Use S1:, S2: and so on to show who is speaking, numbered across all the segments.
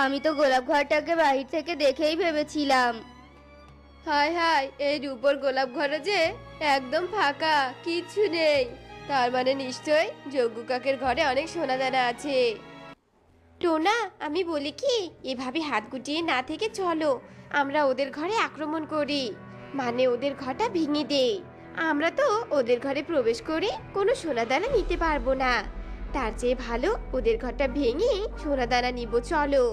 S1: আমি তো গোলাপ ঘরটাকে বাহির থেকে দেখেই ভেবেছিলাম।
S2: হায় হায়, এই রূপোর গোলাপ ঘরে যে একদম ফাঁকা, কিচ্ছু নেই। তার মানে নিশ্চয় যজ্ঞ কাকের ঘরে অনেক সোনা দানা আছে। টোনা, আমি বলি কি, এভাবে হাত গুটিয়ে না থেকে চলো আমরা ওদের ঘরে আক্রমণ করি, মানে ওদের ঘরটা ভেঙে দেই। আমরা তো ওদের ঘরে প্রবেশ করে কোনো সোনা দানা নিতে পারবো না। তার চেয়ে ভালো ওদের ঘরটা ভেঙে সোনা দানা নিব, চলো।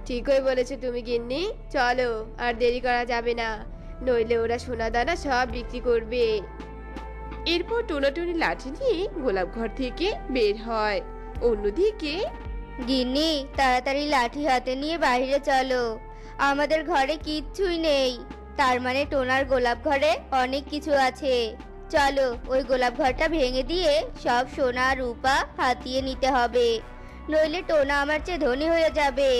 S2: ঠিকই বলেছো তুমি গিন্নি, চলো আর দেরি করা যাবে না, নইলে ওরা সোনা দানা সব বিক্রি করবে। এরপর টোনাটুনি লাঠি নিয়ে গোলাপ ঘর থেকে বের হয়। অন্যদিকে
S1: গিন্নি, তাড়াতাড়ি লাঠি হাতে নিয়ে বাইরে চলো, আমাদের ঘরে কিচ্ছুই নেই। তার মানে টোনার গোলাপ ঘরে অনেক কিছু আছে। চলো ওই গোলাপ ঘরটা ভেঙে দিয়ে সব সোনা রূপা হাতিয়ে নিতে হবে, নইলে টোনা আমার চেয়ে ধনী হয়ে যাবে।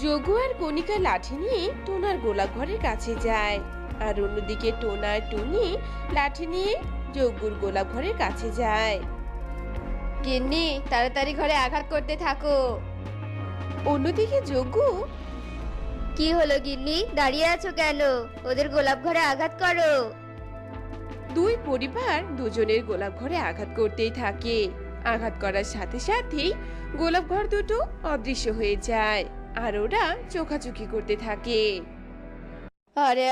S2: যোগু আর কণিকা লাঠি নিয়ে টোনার গোলাপ ঘরের কাছে যায়, আর অন্যদিকে টোনা আর টুনি লাঠি নিয়ে যজ্ঞুর গোলাপ ঘরের কাছে যায়। গিন্নি, তাড়াতাড়ি ঘরে আঘাত করতে থাকো। অন্যদিকে যজ্ঞ
S1: কি হলো গিন্নি, দাঁড়িয়ে আছো কেন? ওদের গোলাপ ঘরে আঘাত করো।
S2: দুই পরিবার দুজনের গোলাপ ঘরে আঘাত করতেই থাকে। আঘাত করার সাথে সাথেই গোলাপ ঘর দুটো অদৃশ্য হয়ে যায়, আর ওরা চোখাচোখি করতে থাকে। আরে